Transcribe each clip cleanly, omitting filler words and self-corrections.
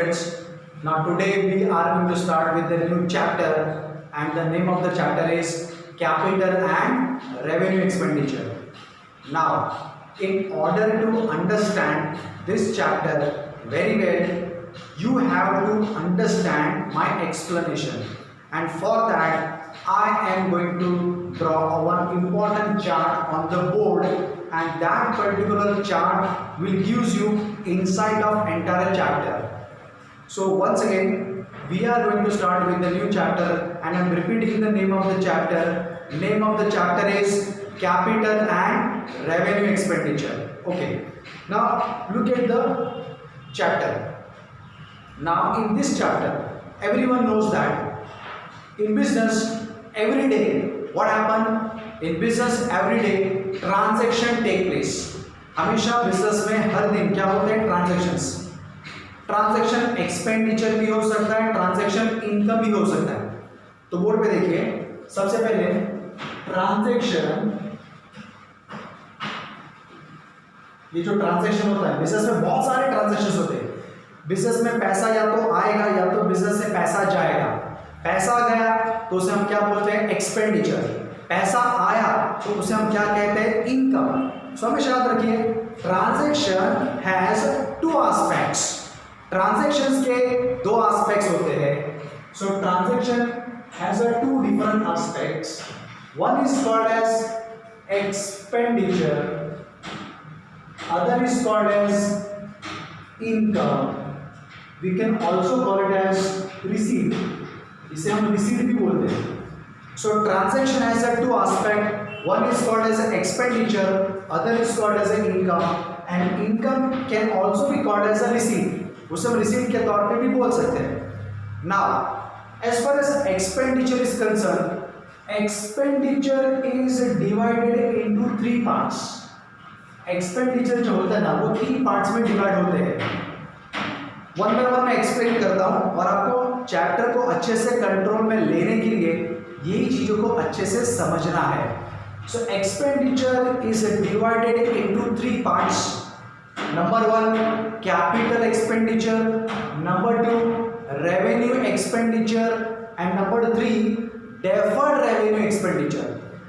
students. Now today we are going to start with the new chapter, and the name of the chapter is Capital and Revenue Expenditure. Now, in order to understand this chapter very well, you have to understand my explanation, and for that I am going to draw one important chart on the board, and that particular chart will give you insight of entire chapter. So once again, we are going to start with the new chapter, and I am repeating the name of the chapter. Name of the chapter is Capital and Revenue Expenditure. Okay. Now look at the chapter. Now in this chapter, everyone knows that in business every day what happen? In business every day transaction take place. हमेशा business में हर दिन क्या होते हैं? Transactions. Transaction expenditure भी हो सकता है, ट्रांजैक्शन इनकम भी हो सकता है. तो बोर्ड पे देखिए, सबसे पहले ट्रांजैक्शन, ये जो ट्रांजैक्शन होता है बिजनेस में बहुत सारे ट्रांजैक्शंस होते हैं. बिजनेस में पैसा या तो आएगा या तो बिजनेस से पैसा जाएगा. पैसा गया तो उसे हम क्या बोलते हैं? एक्सपेंडिचर. पैसा आया तो उसे हम क्या कहते हैं? इनकम. सो हमेशा याद रखिए, transaction has two aspects. Transactions के दो एस्पेक्ट्स होते हैं. So transaction has a two different aspects. One is called as expenditure, other is called as income. We can also call it as receipt. इसे हम receipt भी बोलते हैं. So transaction has a two aspect. One is called as an expenditure, other is called as an income, and income can also be called as a receipt. उसे हम receipt के तौर पे भी बोल सकते हैं. Now, as far as expenditure is concerned, expenditure is divided into three parts. Expenditure जो होता है ना, वो तीन पार्ट्स में डिवाइड होते हैं. वन बाय वन मैं एक्सप्लेन करता हूं, और आपको चैप्टर को अच्छे से कंट्रोल में लेने के लिए यही चीजों को अच्छे से समझना है. So expenditure is divided into three parts. Number one capital expenditure, number two revenue expenditure, and number three deferred revenue expenditure.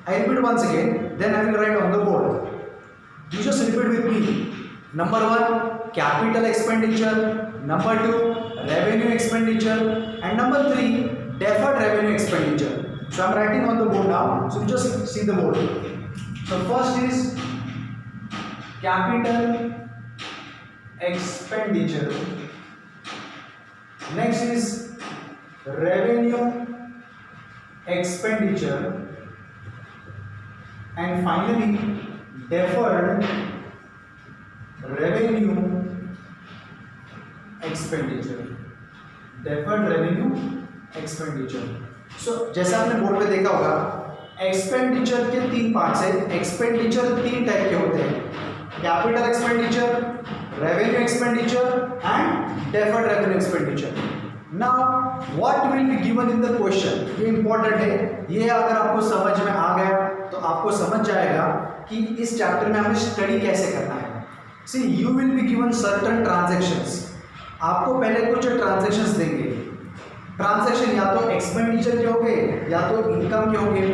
I repeat once again, then I will write on the board. You just repeat with me. Number one, capital expenditure. Number two, revenue expenditure. And number three, deferred revenue expenditure. So I'm writing on the board now. So you just see the board. So first is capital expenditure. Next is revenue expenditure. And finally, deferred revenue expenditure. Deferred revenue expenditure. So जैसा आपने board पे देखा होगा, expenditure के तीन parts है. Expenditure तीन type के होते हैं: capital expenditure, revenue expenditure and deferred revenue expenditure. Now what will be given in the question, ये इंपॉर्टेंट है. ये अगर आपको समझ में आ गया तो आपको समझ जाएगा कि इस चैप्टर में हमें स्टडी कैसे करना है. See you will be given certain transactions. आपको पहले कुछ ट्रांजैक्शंस देंगे. ट्रांजैक्शन या तो एक्सपेंडिचर के होंगे या तो इनकम के होंगे.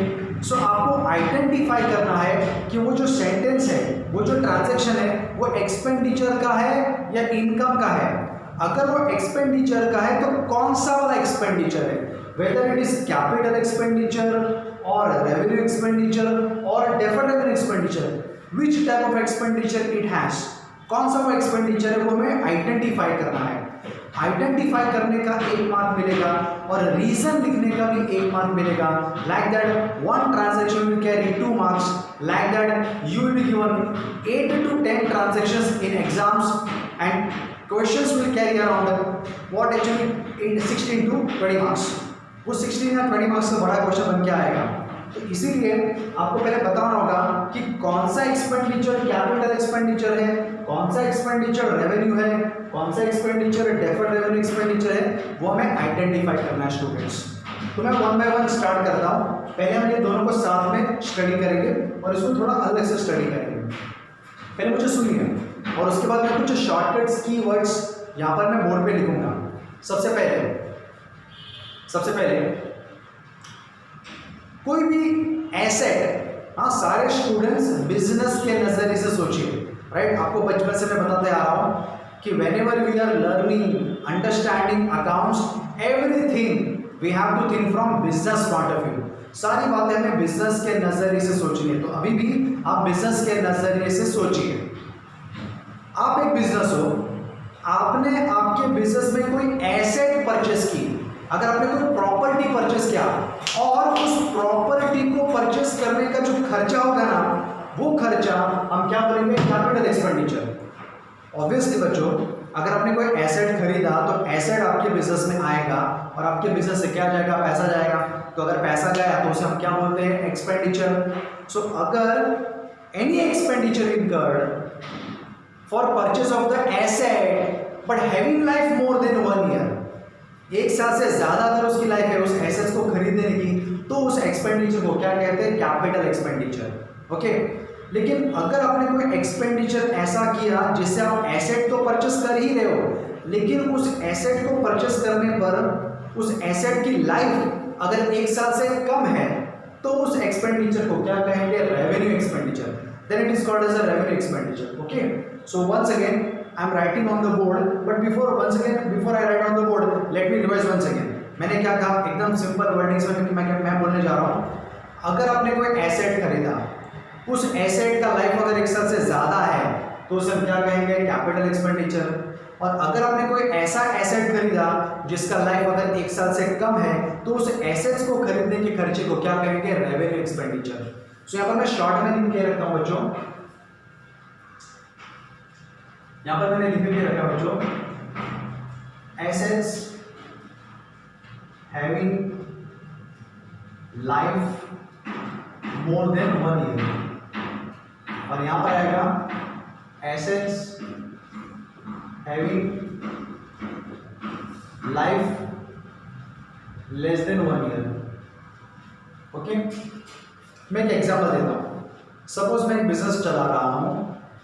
सो आपको आइडेंटिफाई करना है कि वो जो सेंटेंस है, वो जो ट्रांजैक्शन है, वो एक्सपेंडिचर का है या इनकम का है. अगर वो एक्सपेंडिचर का है तो कौन सा वाला एक्सपेंडिचर है, whether it is capital expenditure or revenue expenditure or deferred revenue expenditure, which type of expenditure it has, कौन सा वो एक्सपेंडिचर है वो हमें आइडेंटिफाई करना है. आइडेंटिफाई करने का 1 मार्क मिलेगा और रीजन लिखने का भी 1 मार्क मिलेगा. Like that one transaction will carry 2 marks. Like that you will be given 8 to 10 transactions in exams, and questions will carry around what actually 16 to 20 marks. वो 16 या 20 मार्क्स का बड़ा क्वेश्चन बन के आएगा. तो इसीलिए आपको पहले बताना होगा कि कौन सा एक्सपेंडिचर कैपिटल एक्सपेंडिचर है, कौन सा एक्सपेंडिचर रेवेन्यू है, कौन सा एक्सपेंडिचर डेफर्ड रेवेन्यू एक्सपेंडिचर है, वो हमें आइडेंटिफाई करना है स्टूडेंट्स. तो मैं वन बाय वन स्टार्ट करता हूँ. पहले हम ये दोनों को साथ में स्टडी करेंगे और इसको थोड़ा अलग से स्टडी करेंगे. पहले मुझे सुनिए और उसके बाद मैं कुछ शॉर्टकट्स कीवर्ड्स यहाँ पर मैं बोर्ड पे लिखूंगा. सबसे पहले कोई भी एसेट, हाँ सारे स्टूडेंट्स बिजनेस के नजरिए से सोचिए, राइट। आपको बचपन से मैं बताते आ रहा हूं कि whenever we are learning, understanding accounts, everything we have to think from business point of view। सारी बातें हमें बिजनेस के नजरिए से सोचनी है। तो अभी भी आप बिजनेस के नजरिए से सोचिए। आप एक बिजनेस हो, आपने आपके बिजनेस में कोई एसेट परचेस की, अगर आपने कोई प्रॉपर्टी परचेस किया और उस प्रॉपर्टी को परचेस करने का जो खर्चा होगा ना, वो खर्चा हम क्या बोलेंगे, कैपिटल एक्सपेंडिचर। ऑब्वियसली बच्चों, अगर आपने कोई एसेट खरीदा तो एसेट आपके बिजनेस में आएगा और आपके बिजनेस से क्या जाएगा, पैसा जाएगा। तो अगर पैसा गया तो उसे हम क्या बोलते हैं, एक्सपेंडिचर। सो अगर any expenditure incurred for purchase of the asset but having life more than 1 year, 1 साल से ज्यादा अगर उसकी लाइफ है उस एसेट्स को खरीदने की, तो उस एक्सपेंडिचर को क्या कहते हैं, कैपिटल एक्सपेंडिचर। ओके। लेकिन अगर आपने कोई एक्सपेंडिचर ऐसा किया जिससे आप एसेट तो परचेस कर ही रहे हो, लेकिन उस एसेट को परचेस करने पर उस एसेट की लाइफ अगर 1 साल से कम है, तो उस एक्सपेंडिचर को क्या कहेंगे, revenue expenditure. Then it is called as a revenue expenditure. Okay. So once again I am writing on the board, but before I write on the board, let me revise once again. मैंने क्या कहा, एकदम simple wordings में मैं बोलने जा रहा हूँ। अगर आपने कोई एसेट खरीदा, उस एसेट का लाइफ अगर 1 साल से ज्यादा है तो उसे हम क्या कहेंगे, कैपिटल एक्सपेंडिचर। और अगर आपने कोई ऐसा एसेट खरीदा जिसका लाइफ अगर 1 साल से कम है, तो उस एसेट्स को खरीदने के खर्चे को क्या कहेंगे, रेवेन्यू एक्सपेंडिचर। सो यहाँ पर मैं शॉर्ट में लिख के रखता हूँ बच्चों, यहाँ पर मैंने लिख के रखा बच्चों, assets having life more than 1 year, और यहां पर आएगा assets having life less than 1 year. Okay. मैं एक एग्जांपल देता हूं। सपोज मैं एक बिजनेस चला रहा हूं,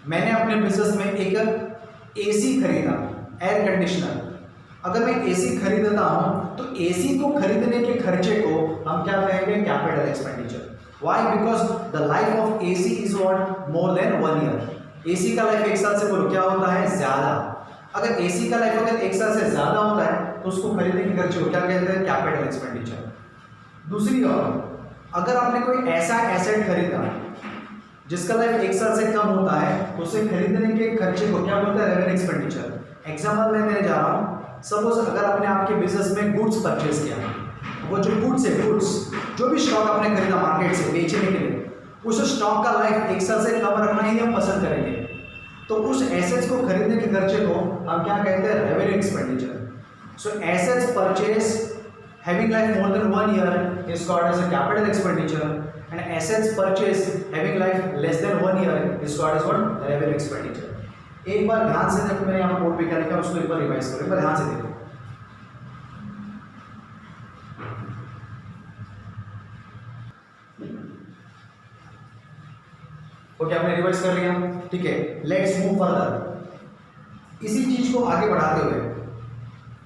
मैंने अपने बिजनेस में एक एसी खरीदा, एयर कंडीशनर। अगर मैं एसी खरीदता हूं तो एसी को खरीदने के खर्चे को हम क्या कहेंगे, capital expenditure. Why? Because the life of AC is what, more than 1 year। AC का लाइफ 1 साल से बोलो क्या होता है, ज्यादा। अगर AC का लाइफ अगर 1 साल से ज्यादा होता है तो उसको खरीदने के खर्चे को क्या कहते हैं, कैपिटल एक्सपेंडिचर। दूसरी ओर, अगर आपने कोई ऐसा एसेट खरीदा जिसका लाइफ 1 साल से कम होता है तो उसे खरीदने के खर्चे को क्या बोलते हैं, रेवेन्यू एक्सपेंडिचर। एग्जाम्पल मैं देने जा रहा हूँ। सपोज अगर आपने आपके बिजनेस में गुड्स परचेज किया, वो जो गुड्स है, गुड्स जो भी स्टॉक आपने खरीदा मार्केट से बेचने के लिए, उस स्टॉक का लाइफ 1 साल से कम रखना ही हम पसंद करेंगे। तो उस एसेट्स को खरीदने के खर्चे को हम क्या कहते हैं, revenue expenditure. So assets purchase having life more than 1 year is called as a capital expenditure, and assets purchase having life less than 1 year is called as what, revenue expenditure. एक बार ध्यान से देखो, मैंने यहाँ बोर्ड पे क्या लिखा है उसको एक बार रिवाइज करो, एक बार ध्यान से देखो। ओके, आपने रिवाइज कर लिया, ठीक है। Let's move further. इसी चीज को आगे बढ़ाते हुए,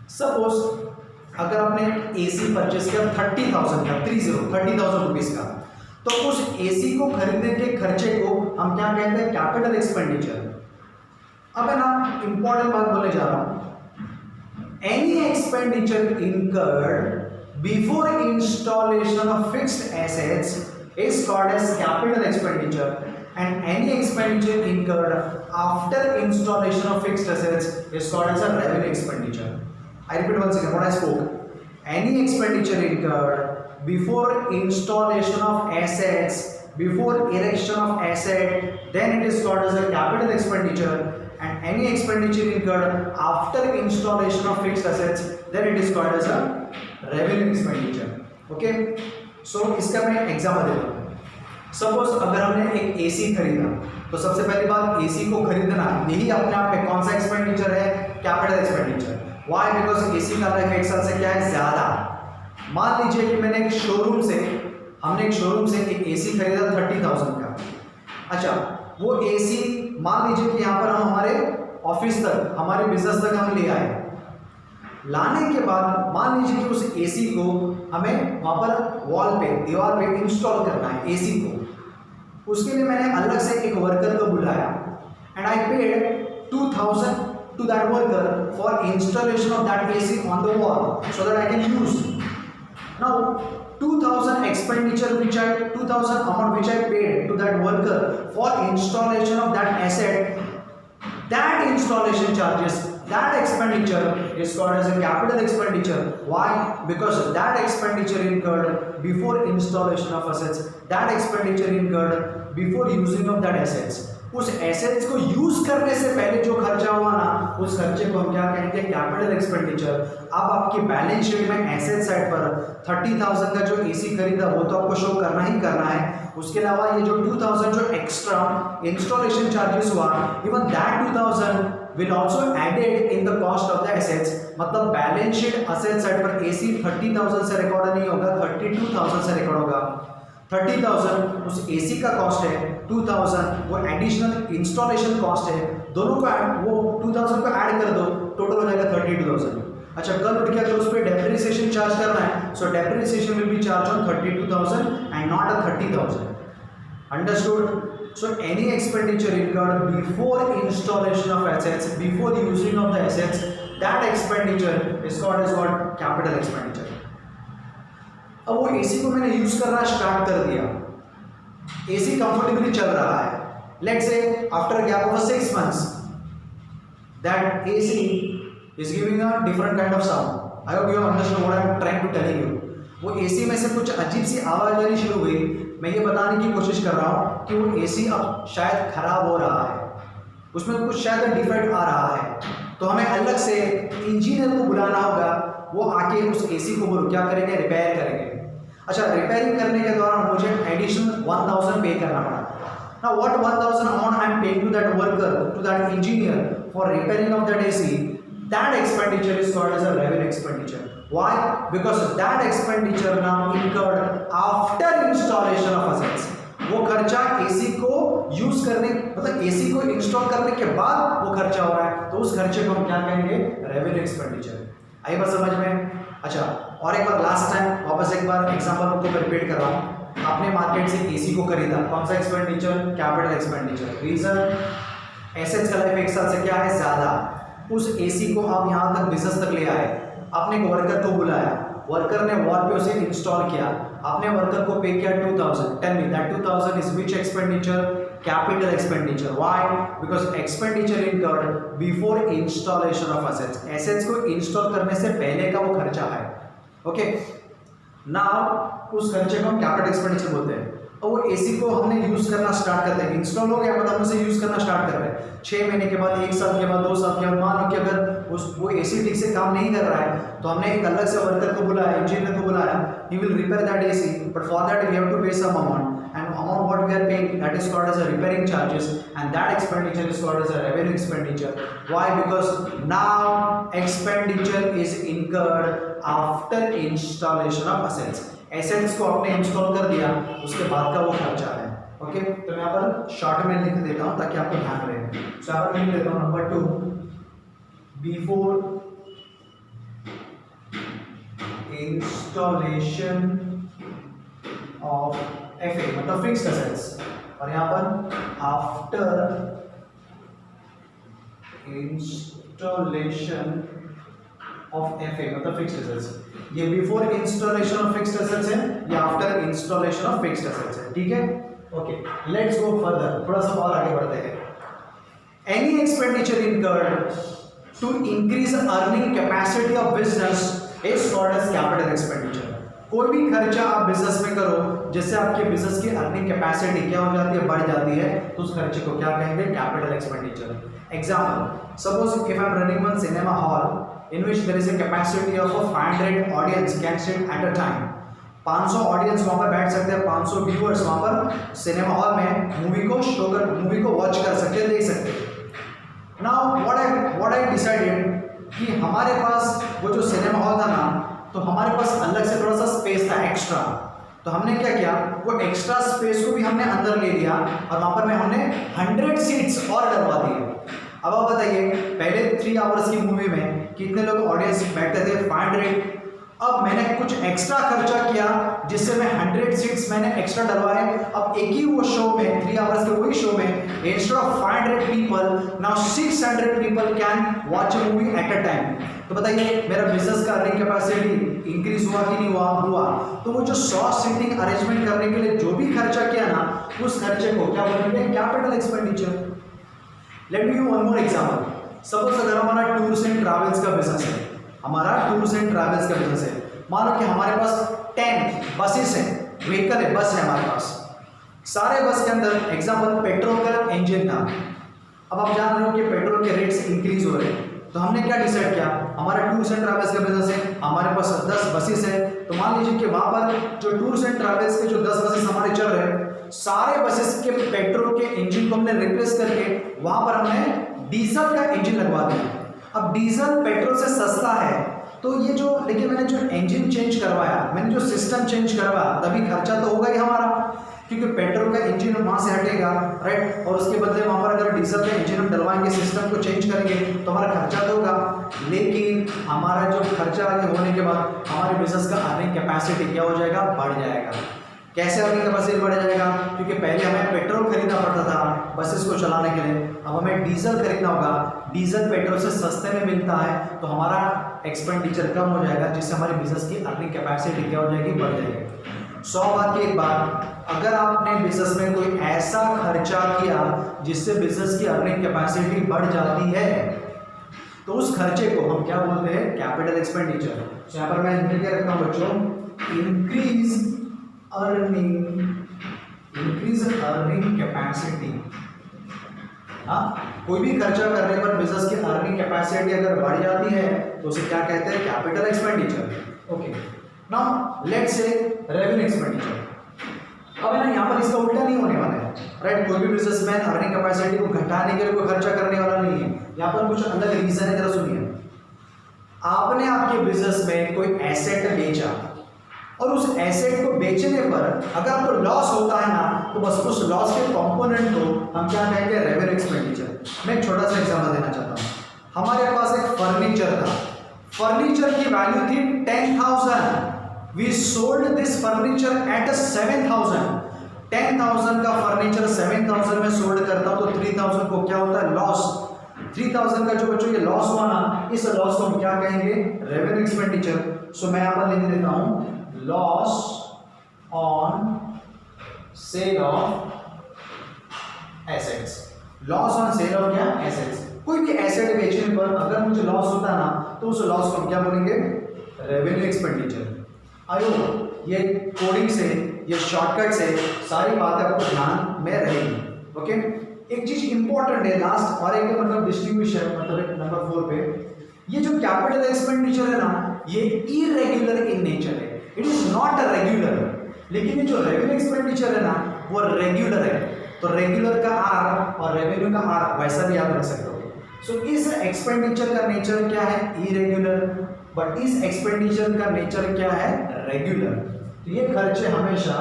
सपोज अगर आपने एसी परचेस किया 30,000 का, 30,000 रुपीज का, तो उस एसी को खरीदने के खर्चे को हम क्या कहते हैं, कैपिटल एक्सपेंडिचर। अब है ना, इंपॉर्टेंट बात बोलने जा रहा हूं। Any expenditure incurred before installation of fixed assets is called as capital expenditure, and any expenditure incurred after installation of fixed assets is called as a revenue expenditure. I repeat once again what I spoke. Any expenditure incurred before installation of assets, before erection of asset, then it is called as a capital expenditure, and any expenditure incurred after installation of fixed assets, then it is called as a revenue expenditure. Okay, so इसका मैं example देता हूँ। Suppose अगर हमने एक AC खरीदा, तो सबसे पहली बात, एसी को खरीदना यही अपने आप में कौन सा एक्सपेंडिचर है, capital expenditure. Why? Because AC का लाइफ 1 साल से क्या है, ज्यादा। मान लीजिए कि हमने एक शोरूम से एक एसी खरीदा 30,000 का। अच्छा, वो एसी मान लीजिए कि यहाँ पर हम हमारे ऑफिस तक, हमारे बिजनेस तक हम ले आए। लाने के बाद मान लीजिए कि उस एसी को हमें वहाँ पर वॉल पे, दीवार पे इंस्टॉल करना है एसी को। उसके लिए मैंने अलग से एक वर्कर को बुलाया and I paid 2000 to that worker for installation of that AC on the wall so that I can use. Now 2000 expenditure which I 2000 amount which I paid to that worker for installation of that asset, that installation charges, that expenditure is called as a capital expenditure. Why? Because that expenditure incurred before installation of assets, that expenditure incurred before using of that assets. उस assets को use करने से पहले जो खर्चा हुआ ना, उस खर्चे को हम क्या कहेंगे? Capital expenditure. अब आपकी बैलेंस शीट में एसेट साइड पर 30,000 का जो एसी खरीदा वो तो आपको शो करना ही करना है। उसके अलावा ये जो 2000 जो एक्स्ट्रा इंस्टॉलेशन चार्जेस हुआ, even that 2000 will also added in the cost of the assets। मतलब बैलेंस शीट एसेट साइड पर एसी 30,000 से रिकॉर्ड नहीं होगा, 32,000 से रिकॉर्ड होगा। 30,000 उस एसी का कॉस्ट है, 2000 वो एडिशनल इंस्टॉलेशन कॉस्ट है, दोनों को वो 2000 को ऐड कर दो, टोटल हो जाएगा 32,000। अच्छा, कल उठ के अगर उस पर डेप्रिसिएशन चार्ज करना है, सो depreciation will be charge on 32,000 and not a 30,000। Understood? So any expenditure incurred before installation of assets, before the using of the assets, that expenditure is called as what? Capital expenditure। अब वो AC को मैंने use करना start कर दिया, AC comfortably चल रहा है। Let's say after a gap of 6 months that AC is giving a different kind of sound. I hope you have understood what I am trying to telling you। वो AC में से कुछ अजीब सी आवाज आनी शुरू हुई। मैं ये बताने की कोशिश कर रहा हूँ कि वो एसी अब शायद खराब हो रहा है, उसमें कुछ शायद डिफेक्ट आ रहा है, तो हमें अलग से इंजीनियर को बुलाना होगा। वो आके उस एसी को वो क्या करेंगे? रिपेयर करेंगे। अच्छा, रिपेयरिंग करने के दौरान मुझे एडिशनल 1000 पे करना पड़ा। Now what 1000 amount I am paying to that worker, to that engineer for repairing of that AC, that expenditure is called as a revenue expenditure. Why? Because that expenditure now incurred after installation of assets। वो खर्चा AC को use करने, मतलब AC को install करने के बाद वो खर्चा हो रहा है, तो उस खर्चे को हम क्या कहेंगे? Revenue expenditure. आई बात समझ में? अच्छा, और एक बार लास्ट टाइम वापस एक बार एग्जांपल को रिपीट कर रहा हूँ। आपने मार्केट से एसी को खरीदा, कौन सा expenditure? Capital expenditure. Reason? Assets का लाइफ एक साल से क्या है? ज्यादा। उस एसी को आप यहाँ तक बिजनेस तक ले आए, आपने एक वर्कर को बुलाया, वर्कर ने वॉल पे उसे इंस्टॉल किया, आपने वर्कर को पे किया 2000। Tell me that 2000 is which expenditure? Capital expenditure. Why? Because expenditure incurred before installation of assets. Assets को इंस्टॉल करने से पहले का वो खर्चा है। ओके, नाउ उस खर्चे को हम कैपिटल एक्सपेंडिचर बोलते हैं। और वो एसी को हमने यूज करना स्टार्ट करते हैं, इंस्टॉल हो गया मतलब उसे यूज करना स्टार्ट कर रहे हैं। 6 महीने के बाद, 1 साल के बाद, 2 साल के बाद, मान लो कि अगर वो एसी ठीक से काम नहीं कर रहा है, तो हमने एक अलग से वर्कर को बुलाया, इंजीनियर को बुलाया, he will repair that AC, but for that we have to pay some amount, and amount what we are paying that is called as a repairing charges, and that expenditure is called as a revenue expenditure. Why? Because now expenditure is incurred after installation of assets. Assets को आपने install कर दिया, उसके बाद का वो खर्चा है। ओके, तो मैं यहाँ पर शॉर्ट में लिख देता हूँ ताकि आपको ध्यान रहे। सो यहाँ पर मैं लिख देता हूँ number 2, before installation of FA मतलब फिक्स्ड एसेट्स, और यहाँ पर आफ्टर इंस्टॉलेशन ऑफ एफए मतलब फिक्स्ड एसेट्स। ये before installation of fixed assets है, ये after installation of fixed assets है। ठीक है, ओके, लेट्स गो फर्दर, थोड़ा सा और आगे बढ़ते हैं। Any expenditure incurred to increase earning capacity of business is called as capital expenditure. कोई भी खर्चा आप बिजनेस में करो जिससे आपके बिजनेस की अर्निंग कैपेसिटी क्या हो जाती है? बढ़ जाती है, तो उस खर्चे को क्या कहेंगे? Capital expenditure. Example, suppose if I am running one cinema hall in which there is a capacity of 500 audience can sit at a time। 500 audience वहाँ पर बैठ सकते हैं, 500 व्यूअर्स वहाँ पर सिनेमा हॉल में मूवी को वॉच कर सकते हैं, देख सकते हैं। नाउ व्हाट आई डिसाइडेड कि हमारे पास वो जो सिनेमा हॉल था ना, तो हमारे पास अलग से थोड़ा सा स्पेस था एक्स्ट्रा, तो हमने क्या किया? वो एक्स्ट्रा स्पेस को भी हमने अंदर ले लिया और वहाँ पर हमने 100 सीट्स और डलवा दिए। अब आप बताइए, पहले 3 आवर्स की मूवी में कितने लोग ऑडियंस बैठते थे 500, अब मैंने कुछ एक्स्ट्रा खर्चा किया जिससे मैं 100 सीट्स मैंने एक्स्ट्रा डलवाए। अब एक ही वो शो में 3 आवर्स के वही शो में instead of 500 people now 600 people can watch a movie at a time. तो बताइए मेरा बिजनेस का अर्निंग कैपेसिटी इंक्रीज हुआ कि नहीं हुआ? तो वो जो 100 सीटिंग अरेंजमेंट करने के लिए जो भी खर्चा किया ना, उस खर्चे को क्या बोलेंगे? Capital expenditure. Let me give one more example. Suppose अगर हमारा टूर्स एंड ट्रैवल्स का बिजनेस है, मान लो कि हमारे पास 10 बसेस हैं, व्हीकल है, बस है हमारे पास। सारे बस के अंदर एग्जांपल पेट्रोल का इंजन था। अब आप जान रहे हो कि पेट्रोल के रेट्स इंक्रीज हो रहे हैं, तो हमने क्या डिसाइड किया? हमारा टूर्स एंड ट्रैवल्स का बिजनेस है, हमारे पास 10 बसेस है, तो मान लीजिए कि वहां पर जो टूर्स एंड ट्रैवल्स के जो 10 बसेस हमारे चल रहे हैं, सारे बसेस के पेट्रोल के इंजन को हमने रिप्लेस करके वहां पर हमने डीजल का इंजन लगवा दिया। अब डीजल पेट्रोल से सस्ता है, तो ये जो, लेकिन मैंने जो इंजन चेंज करवाया, मैंने जो सिस्टम चेंज करवाया, तभी खर्चा तो होगा ही हमारा, क्योंकि पेट्रोल का इंजन वहां से हटेगा, राइट, और उसके बदले वहां पर अगर डीजल का इंजन हम डलवाएंगे, सिस्टम को चेंज करेंगे, तो हमारा खर्चा तो होगा। लेकिन हमारा जो खर्चा आगे होने के बाद हमारे बिजनेस का अर्निंग कैपेसिटी क्या हो जाएगा? बढ़ जाएगा। कैसे अर्निंग कैपेसिटी बढ़ जाएगा? क्योंकि पहले हमें पेट्रोल खरीदना पड़ता था बसेस को चलाने के लिए, अब हमें डीजल खरीदना होगा, डीजल पेट्रोल से सस्ते में मिलता है, तो हमारा एक्सपेंडिचर कम हो जाएगा, जिससे हमारे बिजनेस की अर्निंग कैपेसिटी क्या हो जाएगी? बढ़ जाएगी। 100 बात की एक बात, अगर आपने बिजनेस में कोई ऐसा खर्चा किया जिससे बिजनेस की अर्निंग कैपेसिटी बढ़ जाती है, तो उस खर्चे को हम क्या बोलते हैं? Capital expenditure. तो यहाँ पर मैं क्या रखता हूँ बच्चों? Increase earning capacity. हाँ, कोई भी खर्चा करने पर बिजनेस की अर्निंग कैपेसिटी अगर बढ़ जाती है तो उसे क्या कहते हैं? Capital expenditure. Okay, now let's say revenue expenditure. अब है ना, यहाँ पर इसका उल्टा नहीं होने वाला है, राइट। कोई भी बिजनेसमैन अर्निंग कैपेसिटी को घटाने के लिए कोई खर्चा करने वाला नहीं है। यहाँ पर कुछ अलग रीजन है, जरा सुनिए। आपने आपके बिजनेस में कोई एसेट बेचा और उस एसेट को बेचने पर अगर आपको लॉस होता है ना, तो बस उस लॉस के कंपोनेंट को हम क्या कहेंगे? Revenue expenditure. मैं एक छोटा सा एग्जांपल देना चाहता हूँ। हमारे पास एक फर्नीचर था, फर्नीचर की वैल्यू थी 10,000, we sold this furniture at 7,000। 10,000 का फर्नीचर 7,000 में सोल्ड करता हूँ, तो 3,000 को क्या होता है? लॉस। 3,000 का जो बच्चों ये लॉस हुआ ना, इस लॉस को हम क्या कहेंगे? Revenue expenditure. सो मैं यहाँ पर लिख देता हूँ loss on sale of assets. Loss on sale of क्या? एसेट्स। कोई भी एसेट बेचने पर अगर मुझे लॉस होता है ना, तो उस लॉस को हम क्या बोलेंगे? Revenue expenditure. आई होप ये कोडिंग से, ये शॉर्टकट से सारी बातें आपको ध्यान में रहेगी। ओके, एक चीज इंपॉर्टेंट है लास्ट, और एक मतलब डिस्ट्रीब्यूशन, मतलब नंबर 4 पे, ये जो कैपिटल एक्सपेंडिचर है ना, ये इरेगुलर इन नेचर है, it is not a regular. लेकिन ये जो रेवेन्यू एक्सपेंडिचर है ना, वो रेगुलर है। तो रेगुलर का आर और रेवेन्यू का आर वैसा भी याद रख सकते हो। सो इस एक्सपेंडिचर का नेचर क्या है? इरेगुलर, बट इस एक्सपेंडिचर का नेचर क्या है? रेगुलर। तो ये खर्चे हमेशा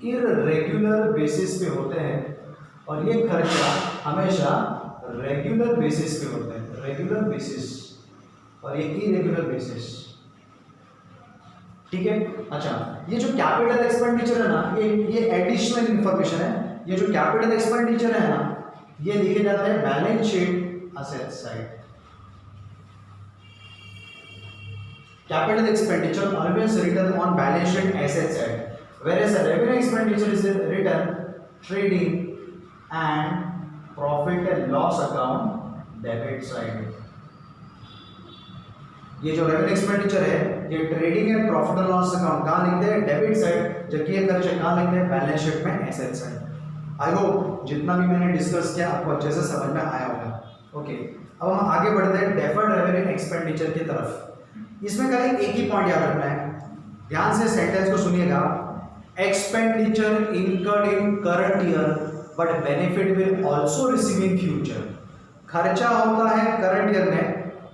इरेगुलर बेसिस पे होते हैं और ये खर्चा हमेशा रेगुलर बेसिस पे होते हैं, रेगुलर बेसिस, और ये इरेगुलर बेसिस। ठीक है। अच्छा, ये जो कैपिटल एक्सपेंडिचर है ना, ये एडिशनल इंफॉर्मेशन है। ये जो कैपिटल एक्सपेंडिचर है ना, ये लिखे जाते हैं balance sheet asset side. Capital expenditure always written on balance sheet asset side, whereas a revenue expenditure is written trading and profit and loss account debit side. ये जो रेवेन्यू एक्सपेंडिचर है, ये trading and profit and loss account कहाँ लिखते हैं? Debit side. जबकि ये खर्चे कहाँ लिखते हैं? बैलेंस शीट में एसेट साइड। आई होप जितना भी मैंने डिस्कस किया आपको अच्छे से समझ में आया होगा। ओके, अब हम आगे बढ़ते हैं डेफर्ड रेवेन्यू एक्सपेंडिचर की तरफ। इसमें खाली एक ही पॉइंट याद रखना है, ध्यान से सेंटेंस को सुनिएगा। Expenditure incurred in current year but benefit will also receive in future. खर्चा होता है करंट ईयर में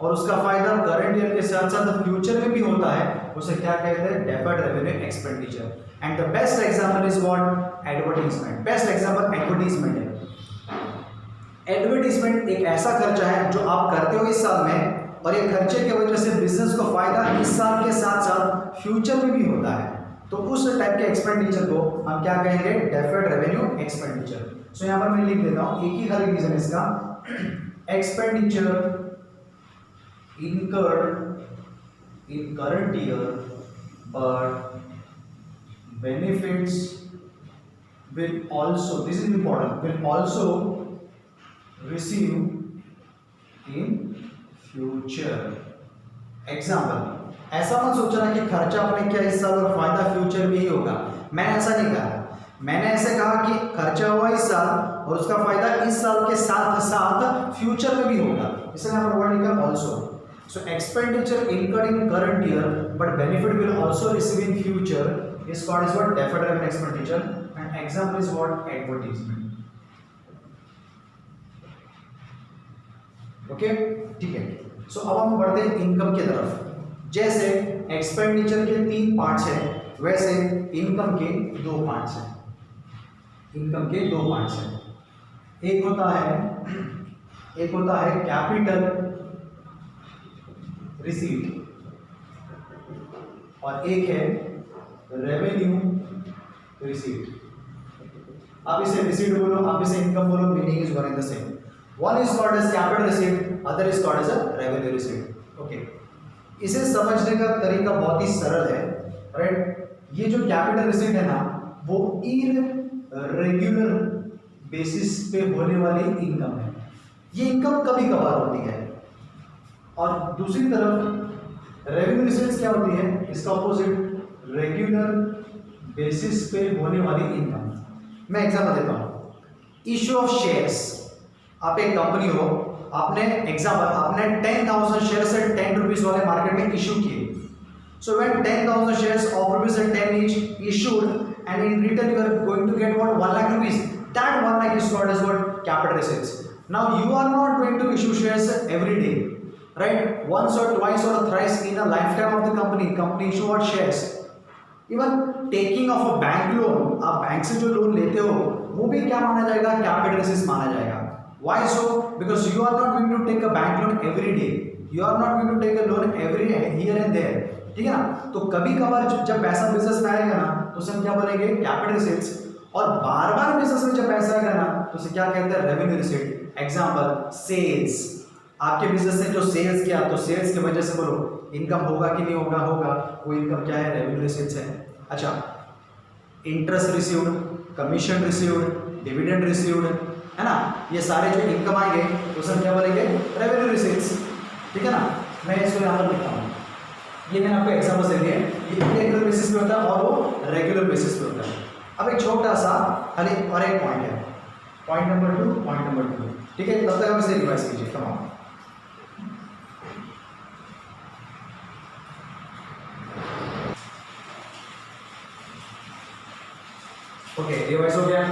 और उसका फायदा करंट ईयर के साथ साथ फ्यूचर में भी होता है, उसे क्या कहते हैं? Deferred revenue expenditure. And the best example is what? Advertisement. Best example advertisement है। एडवर्टाइजमेंट एक ऐसा खर्चा है जो आप करते हो इस साल में, और ये खर्चे की वजह से बिजनेस को फायदा इस साल के साथ साथ फ्यूचर में भी होता है, तो उस टाइप के एक्सपेंडिचर को हम क्या कहेंगे, डेफर्ड रेवेन्यू एक्सपेंडिचर। सो यहाँ पर मैं लिख देता हूँ एक ही खाली रीजन इसका, expenditure incurred in current year but benefits will also, this is important, will also receive in future। Example, ऐसा मत सोचना कि खर्चा अपने क्या इस साल और फायदा फ्यूचर में ही होगा, मैंने ऐसा नहीं कहा। मैंने ऐसे कहा कि खर्चा हुआ इस साल और उसका फायदा इस साल के साथ साथ फ्यूचर में भी होगा, इसलिए यहाँ पर वर्ड लिखा also. So expenditure incurred in current year but benefit will also receive in future is called as what, deferred revenue expenditure, and example is what, advertisement। Okay ठीक है। सो अब हम बढ़ते हैं इनकम की तरफ। जैसे एक्सपेंडिचर के 3 पार्ट्स हैं, वैसे इनकम के 2 पार्ट्स हैं। इनकम के 2 पार्ट्स हैं, एक होता है कैपिटल रिसीट और एक है रेवेन्यू रिसीट। आप इसे रिसीट बोलो, आप इसे इनकम बोलो, meaning is one and the same. One is called as capital receipt, other is called as a revenue receipt. Okay, इसे समझने का तरीका बहुत ही सरल है, राइट। ये जो कैपिटल रिसीट है ना, वो इररेगुलर बेसिस पे होने वाली इनकम है। ये इनकम कभी कभार होती है। और दूसरी तरफ रेवेन्यू रिसीट्स क्या होती है, इसका ऑपोजिट, रेगुलर बेसिस पे होने वाली इनकम। मैं एग्जांपल देता हूँ, इशू ऑफ शेयर्स। आप एक कंपनी हो, आपने 10,000 शेयर से 10 रुपीज वाले मार्केट में इशू किए। So when 10,000 shares of rupees at 10 each issued and in return you are going to get what, 1 lakh rupees, that 1 lakh is called as what, capital receipts। Now you are not going to issue shares every day, right? Once or twice or thrice in a lifetime of the company issue what shares। Even taking of a bank loan, आप bank से जो loan लेते हो वो भी क्या माना जाएगा, कैपिटल रिसीट्स माना जाएगा। Why so? Because you are not going to take a bank loan every day, you are not going to take a loan every here and there, ठीक है ना। तो कभी कभार जब पैसा बिजनेस में आएगा ना, तो उसे हम क्या बोलेंगे, कैपिटल रिसीट्स। और बार बार बिजनेस में जब पैसा आएगा ना, तो उसे क्या कहते हैं, रेवेन्यू रिसीट। Example, sales. आपके बिजनेस ने जो सेल्स किया, तो सेल्स की वजह से बोलो इनकम होगा कि नहीं होगा, होगा, वो इनकम क्या है, रेवेन्यू रिसीट्स है। अच्छा, interest received, commission received, dividend received, है ना, ये सारे जो इनकम आएंगे उसे हम क्या बोलेंगे, रेवेन्यू रिसीट्स, ठीक है ना। मैं इसको यहाँ पर लिखता हूँ, ये मैंने आपको एग्जाम्पल से दिए, ये इरेगुलर बेसिस पे होता है और वो रेगुलर बेसिस पे होता है। अब एक छोटा सा खाली और एक पॉइंट है, पॉइंट नंबर 2, ठीक है, तब तक आप इसे रिवाइज कीजिए। कमाओ, ओके, रिवाइज हो गया,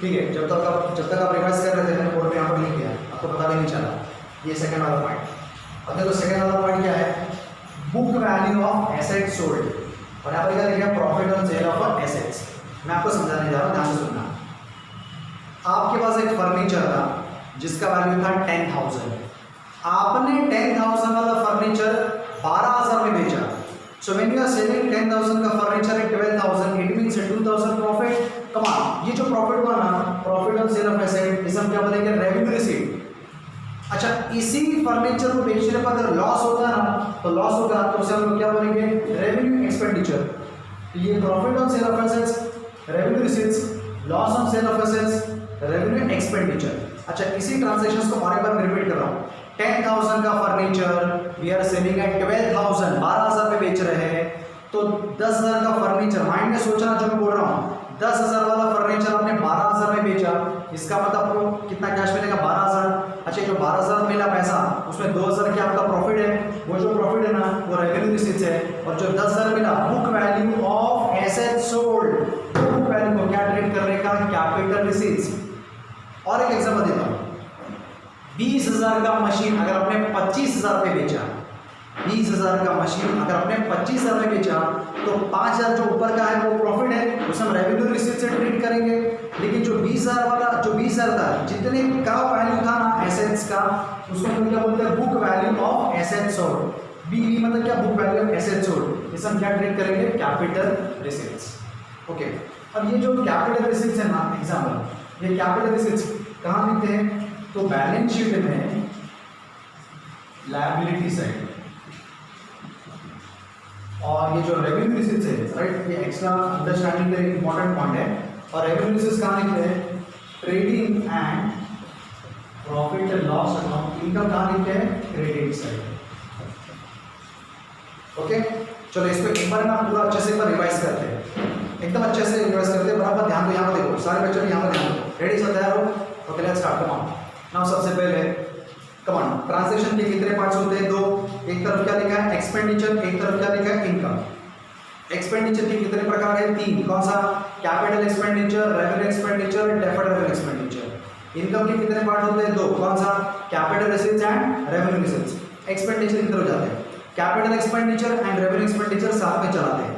ठीक है। जब तक आप रिवाइज कर रहे थे, मैंने बोर्ड पे यहाँ पर लिख दिया, आपको पता भी नहीं चला। ये सेकंड वाला पॉइंट। अब देखो सेकंड वाला पॉइंट क्या है, book value of asset sold, और यहाँ पर क्या लिखा है, profit on sale of assets. मैं आपको समझाने जा रहा हूँ, ध्यान से सुनना। आपके पास एक फर्नीचर था जिसका वैल्यू था 10,000, आपने 10,000 वाला फर्नीचर 12,000 में बेचा। So when you are selling 10,000 का फर्नीचर है 12,000, it means 2,000 प्रॉफिट। कमाल, ये जो प्रॉफिट हुआ ना, profit on sale of asset, इसे हम क्या बोलेंगे, रेवेन्यू रिसीट। अच्छा, इसी फर्नीचर को बेचने पर अगर लॉस होगा ना, तो लॉस होगा तो उसे हम क्या बोलेंगे, रेवेन्यू एक्सपेंडिचर। तो ये profit on sale of assets, revenue receipts, loss on sale of assets, revenue expenditure. अच्छा, इसी ट्रांजैक्शंस को और एक बार मैं रिपीट कर रहा हूँ। 10,000 का furniture we are selling at 12,000, 12,000 में बेच रहे हैं। तो 10,000 का फर्नीचर, माइंड में सोचना जो मैं बोल रहा हूँ, 10,000 वाला फर्नीचर आपने 12,000 में बेचा, इसका मतलब आपको कितना कैश मिलेगा, 12,000। अच्छा, जो 12,000 मिला पैसा, उसमें 2,000 क्या आपका प्रॉफिट है, वो जो प्रॉफिट है ना, वो रेवेन्यू रिसीट्स है। और जो 10,000 मिला, book value of asset sold, book value को क्या ट्रीट करने का, कैपिटल रिसीट्स। और एक एग्जांपल देता हूँ, 20,000 का मशीन अगर आपने 25,000 पे बेचा, 20,000 का मशीन अगर आपने 25,000 में बेचा तो 5,000 जो ऊपर का है वो प्रॉफिट है, उसे हम रेवेन्यू रिसीट से ट्रीट करेंगे। लेकिन जो 20,000 वाला, जो 20,000 था, जितने का वैल्यू था ना एसेट्स का, उसको हम क्या बोलते हैं, book value of assets sold. बीवी मतलब क्या, book value of assets sold. इसे हम क्या ट्रीट करेंगे, कैपिटल रिसीट्स। ओके, अब ये जो कैपिटल रिसीट्स है ना, एग्जाम्पल ये कैपिटल रिसीट्स कहाँ लिखते हैं, तो बैलेंस शीट में लायबिलिटी साइड, और ये जो रेवेन्यू रिसीट्स है, राइट, ये एक्स्ट्रा अंडरस्टैंडिंग का इंपॉर्टेंट पॉइंट है। और रेवेन्यू रिसीट्स कहाँ लिखते हैं, trading and profit and loss account. Income कहाँ लिखते हैं, क्रेडिट साइड। ओके, चलो इसको एक बार ना पूरा अच्छे से एक बार रिवाइज करते हैं, एकदम अच्छे से रिवाइज करते हैं। बराबर ध्यान दो, यहाँ पर देखो, सारे बच्चों ने यहाँ पर ध्यान दो। रेडी, सब तैयार हो? Okay, let's start. Come on now, सबसे पहले कम ऑन, ट्रांजैक्शन के कितने पार्ट्स होते हैं, 2। एक तरफ क्या लिखा है, एक्सपेंडिचर, एक तरफ क्या लिखा है, इनकम। एक्सपेंडिचर के कितने प्रकार है, 3। कौन सा, capital expenditure, revenue expenditure, deferred revenue expenditure. Income के कितने पार्ट होते हैं, 2। कौन सा, capital receipts and revenue receipts. Expenditure किधर हो जाते हैं, capital expenditure and revenue expenditure साथ में चलाते हैं।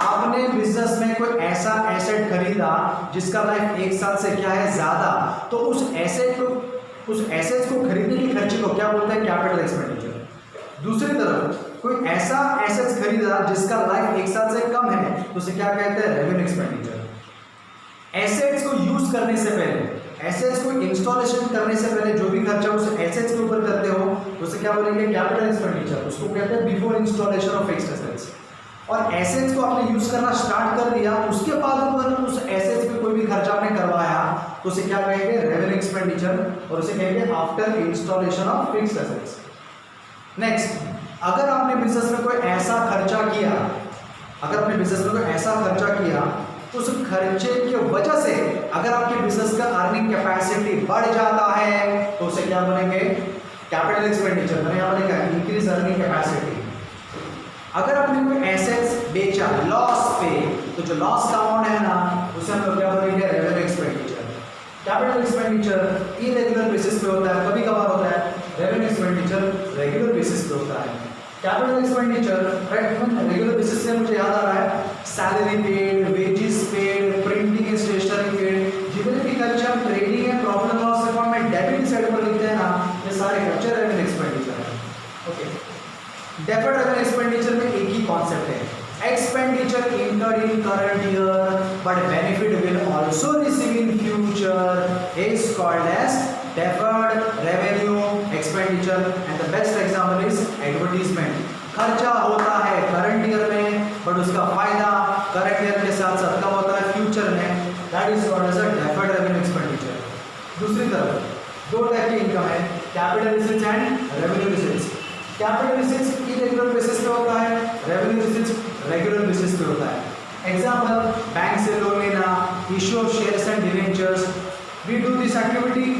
आपने बिजनेस में कोई ऐसा एसेट खरीदा जिसका लाइफ 1 साल से क्या है, ज्यादा, तो उस एसेट्स को खरीदने के खर्चे को क्या बोलते हैं, कैपिटल एक्सपेंडिचर। दूसरी तरफ कोई ऐसा एसेट्स खरीदा जिसका लाइफ 1 साल से कम है, तो उसे क्या कहते हैं, रेवेन्यू एक्सपेंडिचर। एसेट्स को यूज करने से पहले, एसेट्स को इंस्टॉलेशन करने से पहले जो भी खर्चा उस एसेट्स के ऊपर करते हो, उसे क्या बोलेंगे, कैपिटल एक्सपेंडिचर। उसको कहते हैं before installation of fixed assets. और एसेट्स को आपने यूज करना स्टार्ट कर दिया, उसके बाद अगर उस एसेट्स पे कोई भी खर्चा आपने करवाया तो उसे क्या कहेंगे, रेवेन्यू एक्सपेंडिचर, और उसे कहेंगे after installation of fixed assets. Next, अगर आपने बिजनेस में कोई ऐसा खर्चा किया, अगर आपने बिजनेस में कोई ऐसा खर्चा किया तो उस खर्चे की वजह से अगर आपके बिजनेस का अर्निंग कैपेसिटी बढ़ जाता है तो उसे क्या बोलेंगे, कैपिटल एक्सपेंडिचर। मैंने यहाँ पर लिखा है इंक्रीज अर्निंग कैपेसिटी। अगर आपने कोई एसेट्स बेचा लॉस पे, तो जो लॉस का अमाउंट है ना, उसे हम लोग क्या बोलेंगे, revenue expenditure. Capital expenditure irregular basis पे होता है, कभी कभार होता है। रेवेन्यू एक्सपेंडिचर रेगुलर बेसिस पे होता है। कैपिटल एक्सपेंडिचर रेगुलर बेसिस से मुझे याद आ रहा है, salary paid, wages paid, printing stationery paid, जितने भी खर्चे हम trading and profit and loss account में डेबिट साइड पर लिखते हैं ना, ये सारे खर्चे रेवेन्यू एक्सपेंडिचर है। ओके, डेफर्ड रेवेन्यू एक्सपेंडिचर में एक ही कॉन्सेप्ट है, expenditure incurred in current year but benefit will also receive in future is called as deferred revenue expenditure. And the best example is advertisement. खर्चा होता है current year में but उसका फायदा करंट ईयर के साथ साथ कब होता है, फ्यूचर में। That is called as a deferred revenue expenditure. दूसरी तरफ 2 टाइप की इनकम है, capital receipts and revenue receipts. Capital receipts irregular basis पे होता है, रेवेन्यू रिसीट्स रेगुलर बेसिस पे होता है। एग्जांपल, बैंक से लोन लेना, issue of shares and debentures. We do this activity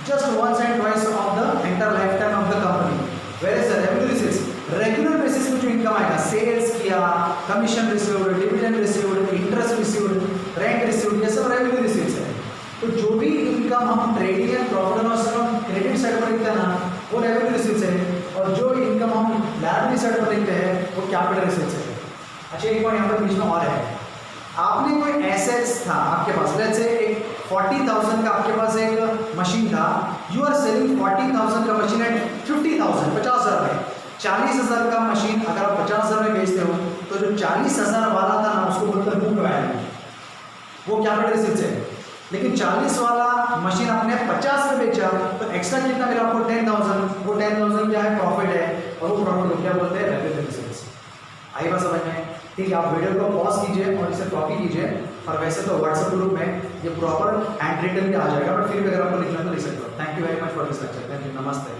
just once and twice of the entire lifetime of the company. Whereas the revenue receipts regular basis में जो income आएगा, sales किया, commission received, dividend received, interest received, rent received, ये सब revenue receipts है। तो जो भी इनकम हम trading and profit and loss account credit side पर लिखते हैं ना, वो रेवेन्यू रिसीट्स है, और जो इनकम हम लायबिलिटी साइड पर लिखते हैं वो कैपिटल रिसीट्स है। अच्छा, एक पॉइंट यहाँ पर बीच में और है, आपने कोई एसेट्स था आपके पास, लेट्स से एक 40,000 का आपके पास एक मशीन था, यू आर सेलिंग 40,000 का मशीन एट 50,000, 50,000 में। 40,000 का मशीन अगर आप 50,000 में बेचते हो तो जो 40,000 वाला था ना, उसको बोलते हैं बुक वैल्यू, वो कैपिटल रिसीट्स है। लेकिन 40 वाला मशीन आपने 50 में बेचा तो एक्स्ट्रा कितना मिला आपको, 10,000। वो 10,000 क्या है, प्रॉफिट है, और वो प्रॉफिट को क्या बोलते हैं, रेवेन्यू रिसीट्स। आई बात समझ में? ठीक है, आप वीडियो को पॉज कीजिए और इसे कॉपी कीजिए, और वैसे तो व्हाट्सएप ग्रुप में ये प्रॉपर हैंड रिटन भी आ जाएगा, बट फिर भी अगर आपको लिखना तो लिख सकते हो। Thank you very much for this lecture. Thank you, नमस्ते।